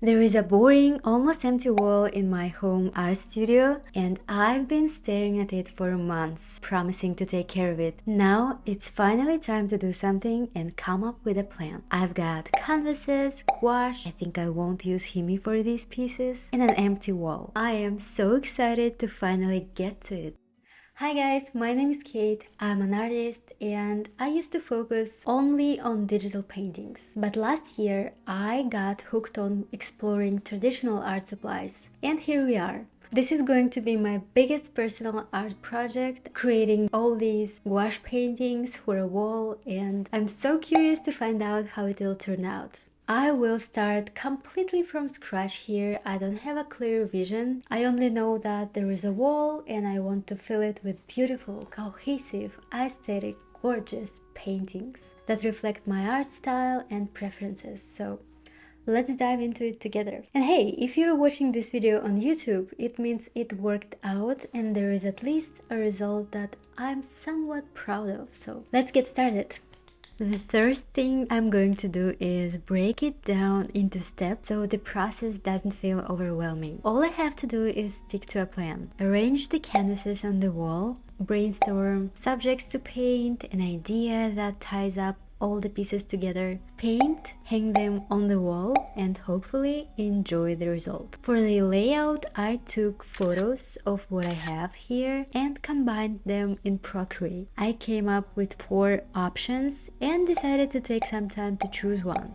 There is a boring, almost empty wall in my home art studio, and I've been staring at it for months, promising to take care of it. Now it's finally time to do something and come up with a plan. I've got canvases, gouache, I think I won't use Himi for these pieces, and an empty wall. I am so excited to finally get to it. Hi guys, my name is Kate, I'm an artist and I used to focus only on digital paintings. But last year I got hooked on exploring traditional art supplies and here we are. This is going to be my biggest personal art project, creating all these gouache paintings for a wall, and I'm so curious to find out how it will turn out. I will start completely from scratch here. I don't have a clear vision. I only know that there is a wall and I want to fill it with beautiful, cohesive, aesthetic, gorgeous paintings that reflect my art style and preferences. So let's dive into it together. And hey, if you're watching this video on YouTube, it means it worked out and there is at least a result that I'm somewhat proud of. So let's get started. The first thing I'm going to do is break it down into steps so the process doesn't feel overwhelming. All I have to do is stick to a plan. Arrange the canvases on the wall, brainstorm subjects to paint, an idea that ties up all the pieces together, paint, hang them on the wall, and hopefully enjoy the result. For the layout, I took photos of what I have here and combined them in Procreate. I came up with 4 options and decided to take some time to choose one.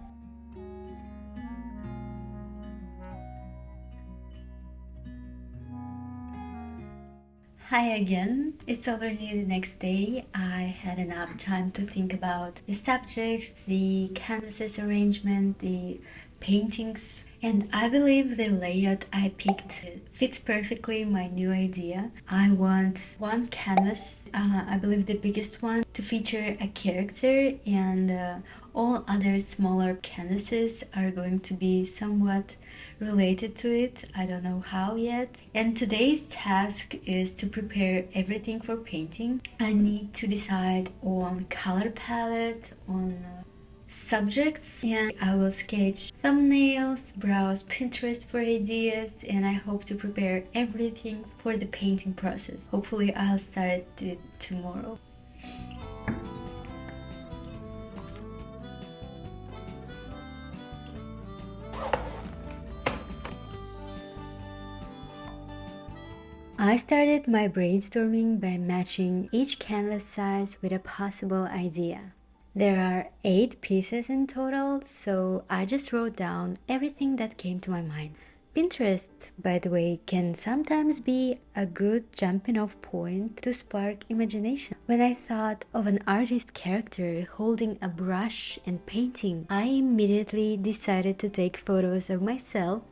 Hi again, it's already the next day. I had enough time to think about the subjects, the canvases arrangement, the paintings, and I believe the layout I picked fits perfectly my new idea. I want one canvas, I believe the biggest one, to feature a character, and all other smaller canvases are going to be somewhat related to it. I don't know how yet. And today's task is to prepare everything for painting. I need to decide on color palette, on subjects, and I will sketch thumbnails, browse Pinterest for ideas, and I hope to prepare everything for the painting process. Hopefully I'll start it tomorrow. I started my brainstorming by matching each canvas size with a possible idea. There are 8 pieces in total, so I just wrote down everything that came to my mind. Pinterest, by the way, can sometimes be a good jumping off point to spark imagination. When I thought of an artist character holding a brush and painting, I immediately decided to take photos of myself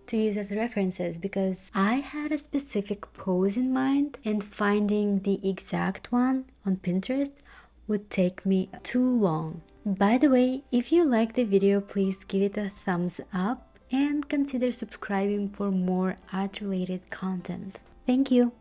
to use as references because I had a specific pose in mind, and finding the exact one on Pinterest would take me too long. By the way, if you like the video, please give it a thumbs up and consider subscribing for more art-related content. Thank you!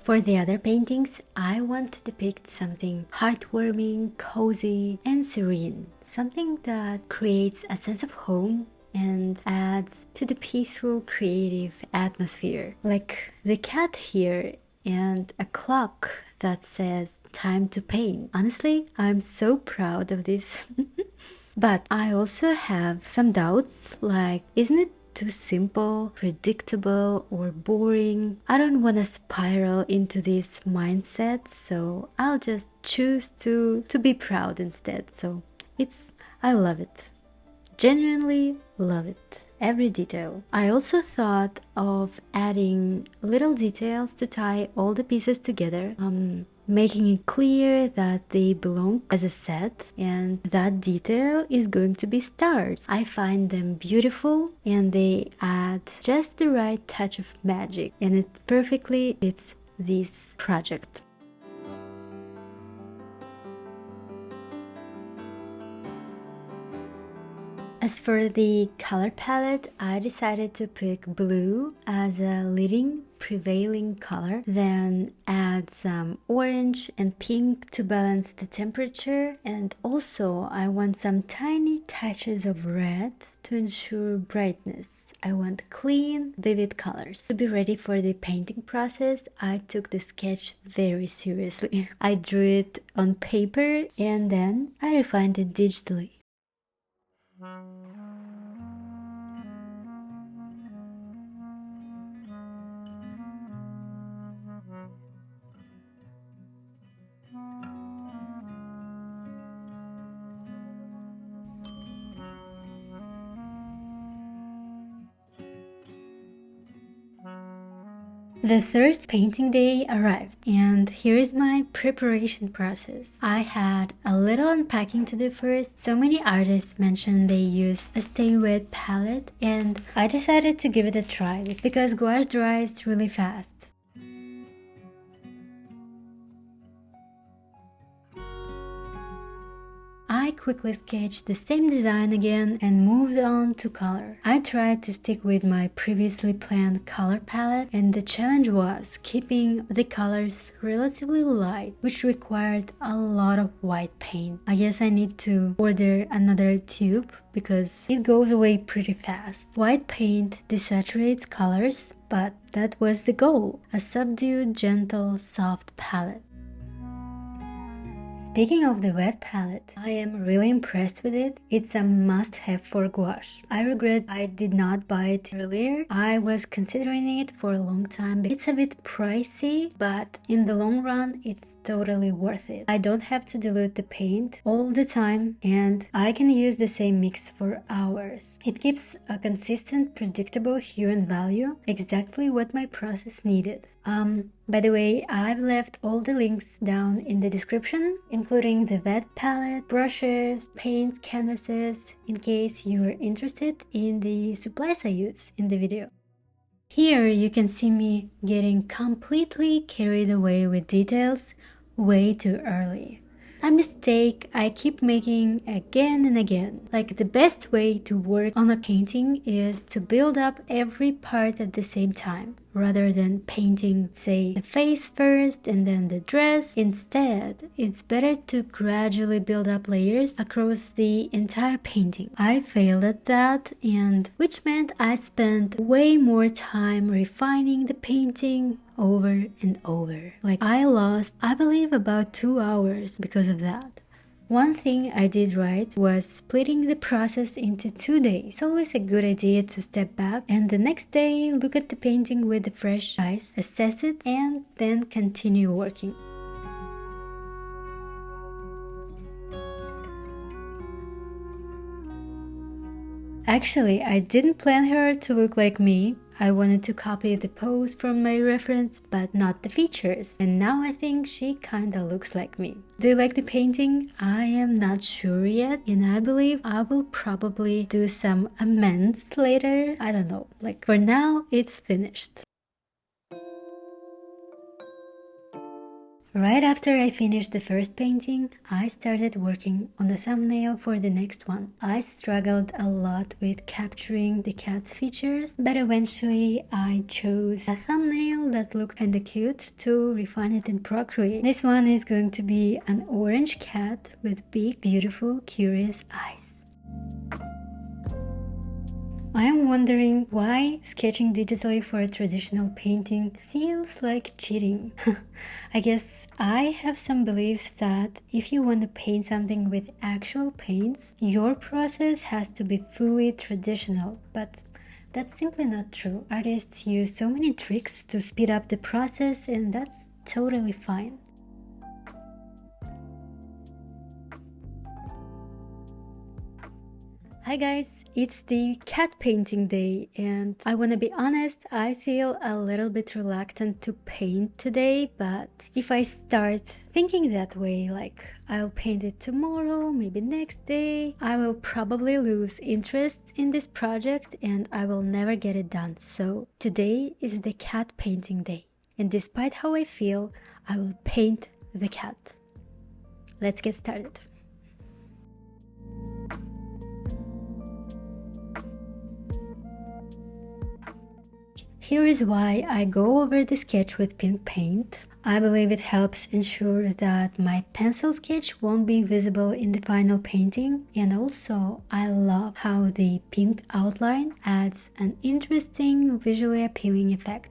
For the other paintings, I want to depict something heartwarming, cozy, and serene. Something that creates a sense of home and adds to the peaceful, creative atmosphere. Like the cat here and a clock that says time to paint. Honestly, I'm so proud of this. But I also have some doubts, like, isn't it too simple, predictable, or boring? I don't want to spiral into this mindset, so I'll just choose to be proud instead. So I love it. Genuinely love it. Every detail. I also thought of adding little details to tie all the pieces together, making it clear that they belong as a set, and that detail is going to be stars. I find them beautiful and they add just the right touch of magic, and it perfectly fits this project. As for the color palette, I decided to pick blue as a leading prevailing color, then add some orange and pink to balance the temperature, and also I want some tiny touches of red to ensure brightness. I want clean, vivid colors. To be ready for the painting process, I took the sketch very seriously. I drew it on paper and then I refined it digitally. The third painting day arrived, and here is my preparation process. I had a little unpacking to do first. So many artists mentioned they use a stay wet palette, and I decided to give it a try because gouache dries really fast. I quickly sketched the same design again and moved on to color. I tried to stick with my previously planned color palette, and the challenge was keeping the colors relatively light, which required a lot of white paint. I guess I need to order another tube because it goes away pretty fast. White paint desaturates colors, but that was the goal: a subdued, gentle, soft palette. Speaking of the wet palette, I am really impressed with it. It's a must-have for gouache. I regret I did not buy it earlier. I was considering it for a long time. It's a bit pricey, but in the long run, it's totally worth it. I don't have to dilute the paint all the time, and I can use the same mix for hours. It keeps a consistent, predictable hue and value, exactly what my process needed. By the way, I've left all the links down in the description, including the wet palette, brushes, paint, canvases, in case you're interested in the supplies I use in the video. Here you can see me getting completely carried away with details way too early. A mistake I keep making again and again. Like, the best way to work on a painting is to build up every part at the same time, rather than painting, say, the face first and then the dress. Instead, it's better to gradually build up layers across the entire painting. I failed at that, and which meant I spent way more time refining the painting over and over. Like, I lost, I believe, about 2 hours because of that. One thing I did right was splitting the process into 2 days. It's always a good idea to step back and the next day look at the painting with fresh eyes, assess it, and then continue working. Actually, I didn't plan her to look like me. I wanted to copy the pose from my reference, but not the features. And now I think she kinda looks like me. Do you like the painting? I am not sure yet, and I believe I will probably do some amends later. I don't know. Like, for now, it's finished. Right after I finished the first painting, I started working on the thumbnail for the next one. I struggled a lot with capturing the cat's features, but eventually I chose a thumbnail that looked kinda cute to refine it in Procreate. This one is going to be an orange cat with big, beautiful, curious eyes. I am wondering why sketching digitally for a traditional painting feels like cheating. I guess I have some beliefs that if you want to paint something with actual paints, your process has to be fully traditional, but that's simply not true. Artists use so many tricks to speed up the process, and that's totally fine. Hi guys, it's the cat painting day, and I want to be honest, I feel a little bit reluctant to paint today, but if I start thinking that way, like I'll paint it tomorrow, maybe next day, I will probably lose interest in this project and I will never get it done. So today is the cat painting day, and despite how I feel, I will paint the cat. Let's get started. Here is why I go over the sketch with pink paint. I believe it helps ensure that my pencil sketch won't be visible in the final painting, and also I love how the pink outline adds an interesting, visually appealing effect.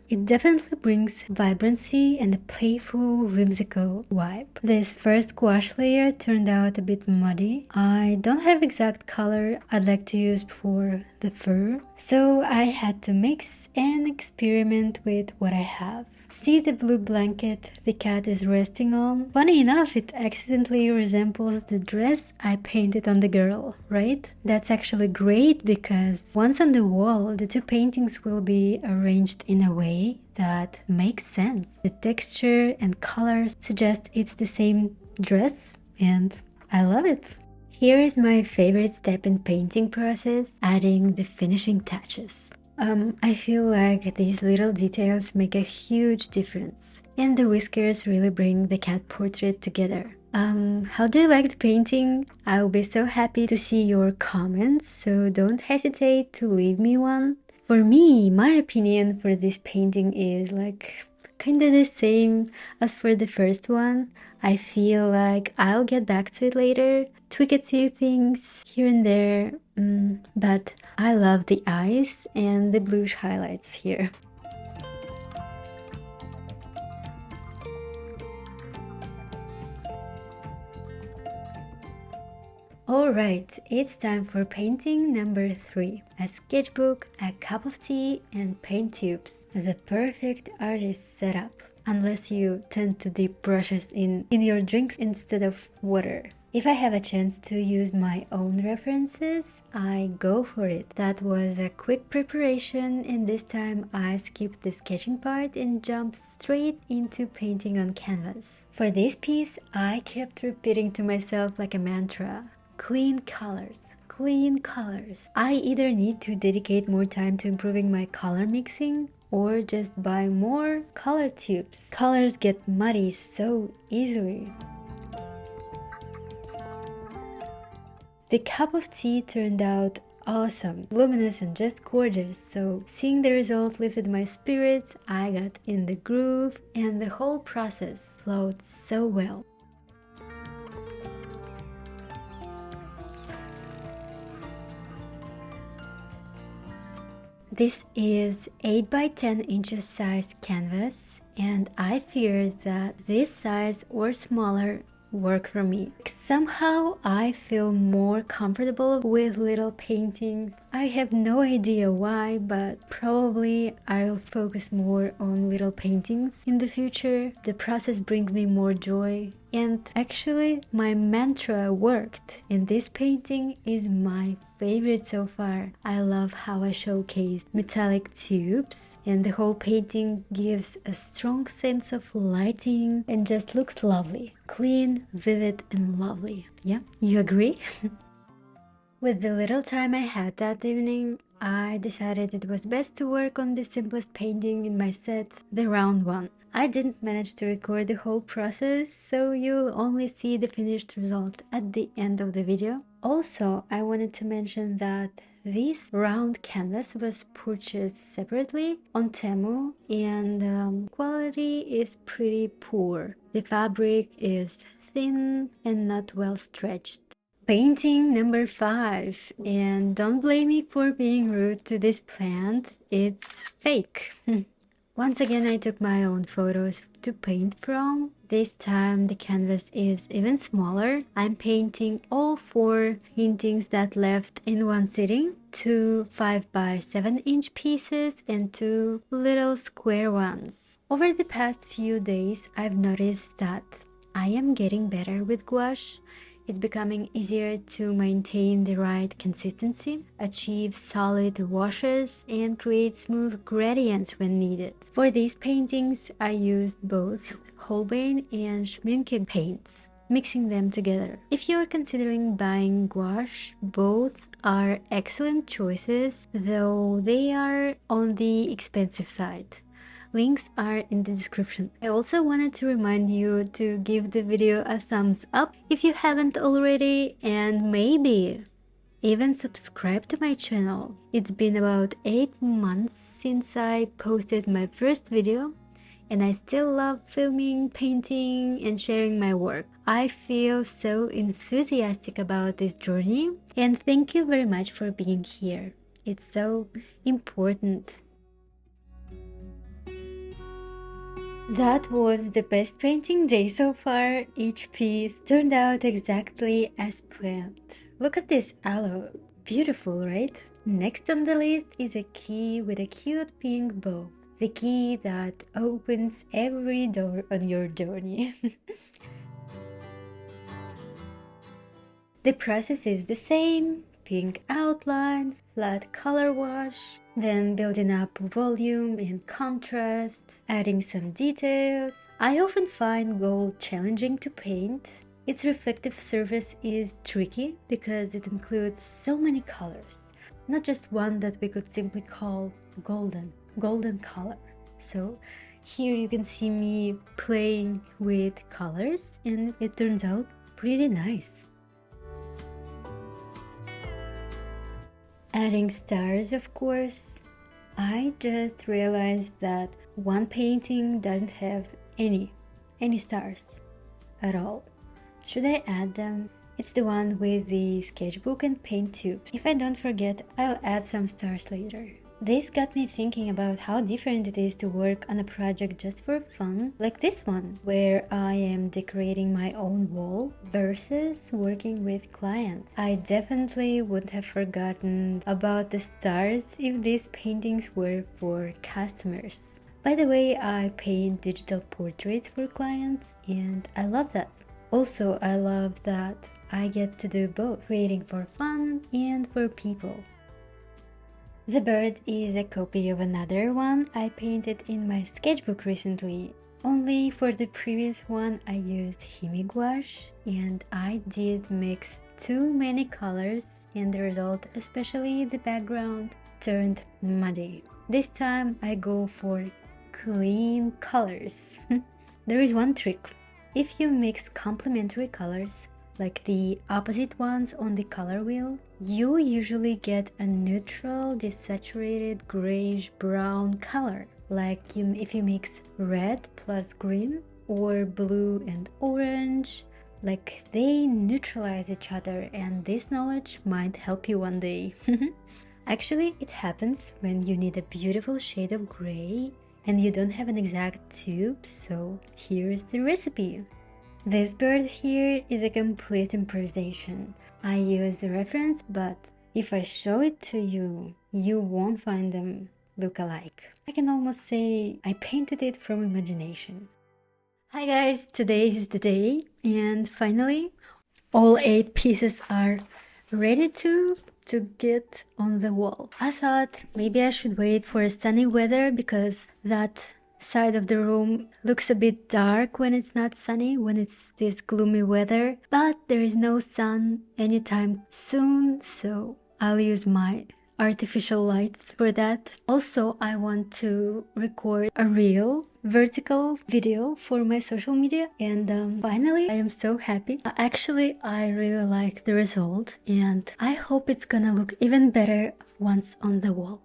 It definitely brings vibrancy and a playful, whimsical vibe. This first gouache layer turned out a bit muddy. I don't have exact color I'd like to use for the fur, so I had to mix and experiment with what I have. See the blue blanket the cat is resting on? Funny enough, it accidentally resembles the dress I painted on the girl, right? That's actually great because once on the wall, the two paintings will be arranged in a way that makes sense. The texture and colors suggest it's the same dress, and I love it. Here is my favorite step in painting process, adding the finishing touches. I feel like these little details make a huge difference, and the whiskers really bring the cat portrait together. How do you like the painting? I'll be so happy to see your comments, so don't hesitate to leave me one. For me, my opinion for this painting is like kinda the same as for the first one. I feel like I'll get back to it later, tweak a few things here and there, but I love the eyes and the bluish highlights here. Alright, it's time for painting number 3. A sketchbook, a cup of tea, and paint tubes. The perfect artist setup. Unless you tend to dip brushes in your drinks instead of water. If I have a chance to use my own references, I go for it. That was a quick preparation, and this time I skipped the sketching part and jumped straight into painting on canvas. For this piece, I kept repeating to myself like a mantra, clean colors. Clean colors. I either need to dedicate more time to improving my color mixing or just buy more color tubes. Colors get muddy so easily. The cup of tea turned out awesome, luminous and just gorgeous, so seeing the result lifted my spirits, I got in the groove, and the whole process flowed so well. This is 8 by 10 inches size canvas, and I feared that this size or smaller work for me. Somehow I feel more comfortable with little paintings. I have no idea why, but probably I'll focus more on little paintings in the future. The process brings me more joy, and actually my mantra worked, and this painting is my favorite so far. I love how I showcased metallic tubes, and the whole painting gives a strong sense of lighting and just looks lovely. Clean, vivid and lovely. Yeah, you agree? With the little time I had that evening, I decided it was best to work on the simplest painting in my set, the round one. I didn't manage to record the whole process, so you'll only see the finished result at the end of the video. Also, I wanted to mention that this round canvas was purchased separately on Temu, and quality is pretty poor. The fabric is thin and not well stretched. Painting number 5, and don't blame me for being rude to this plant, it's fake. Once again I took my own photos to paint from. This time the canvas is even smaller. I'm painting all 4 paintings that left in one sitting, 2 5 by 7 inch pieces and 2 little square ones. Over the past few days I've noticed that I am getting better with gouache. It's becoming easier to maintain the right consistency, achieve solid washes, and create smooth gradients when needed. For these paintings, I used both Holbein and Schminke paints, mixing them together. If you're considering buying gouache, both are excellent choices, though they are on the expensive side. Links are in the description. I also wanted to remind you to give the video a thumbs up if you haven't already, and maybe even subscribe to my channel. It's been about 8 months since I posted my first video, and I still love filming, painting, and sharing my work. I feel so enthusiastic about this journey, and thank you very much for being here. It's so important. That was the best painting day so far. Each piece turned out exactly as planned. Look at this aloe. Beautiful, right? Next on the list is a key with a cute pink bow. The key that opens every door on your journey. The process is the same. Pink outline, flat color wash, then building up volume and contrast, adding some details. I often find gold challenging to paint. Its reflective surface is tricky because it includes so many colors, not just one that we could simply call golden color. So here you can see me playing with colors, and it turns out pretty nice. Adding stars, of course. I just realized that one painting doesn't have any stars at all. Should I add them? It's the one with the sketchbook and paint tubes. If I don't forget, I'll add some stars later. This got me thinking about how different it is to work on a project just for fun, like this one, where I am decorating my own wall, versus working with clients. I definitely wouldn't have forgotten about the stars if these paintings were for customers. By the way, I paint digital portraits for clients, and I love that. Also, I love that I get to do both, creating for fun and for people. The bird is a copy of another one I painted in my sketchbook recently. Only for the previous one I used gouache, and I did mix too many colors, and the result, especially the background, turned muddy. This time I go for clean colors. There is one trick. If you mix complementary colors, like the opposite ones on the color wheel, you usually get a neutral, desaturated grayish brown color. Like if you mix red plus green or blue and orange, like they neutralize each other, and this knowledge might help you one day. Actually, it happens when you need a beautiful shade of gray and you don't have an exact tube, so here's the recipe. This bird here is a complete improvisation. I use the reference, but if I show it to you, you won't find them look alike. I can almost say I painted it from imagination. Hi guys, today is the day, and finally all 8 pieces are ready to get on the wall. I thought maybe I should wait for sunny weather because that side of the room looks a bit dark when it's not sunny, when it's this gloomy weather, but there is no sun anytime soon, so I'll use my artificial lights for that. Also, I want to record a real vertical video for my social media, and finally I am so happy. Actually, I really like the result, and I hope it's gonna look even better once on the wall.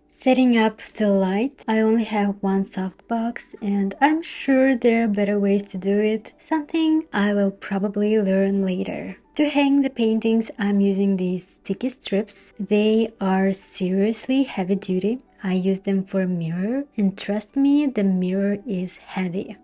Setting up the light, I only have one softbox, and I'm sure there are better ways to do it, something I will probably learn later. To hang the paintings, I'm using these sticky strips. They are seriously heavy duty. I use them for a mirror, and trust me, the mirror is heavy.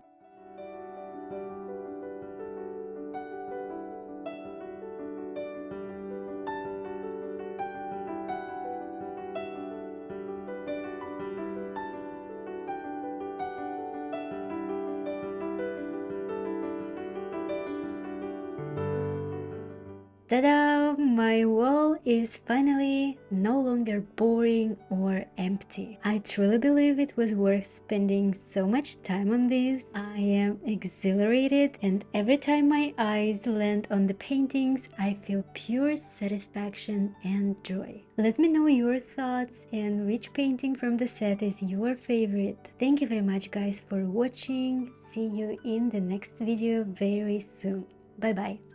Ta-da! My wall is finally no longer boring or empty. I truly believe it was worth spending so much time on this. I am exhilarated, and every time my eyes land on the paintings, I feel pure satisfaction and joy. Let me know your thoughts and which painting from the set is your favorite. Thank you very much guys for watching. See you in the next video very soon. Bye bye.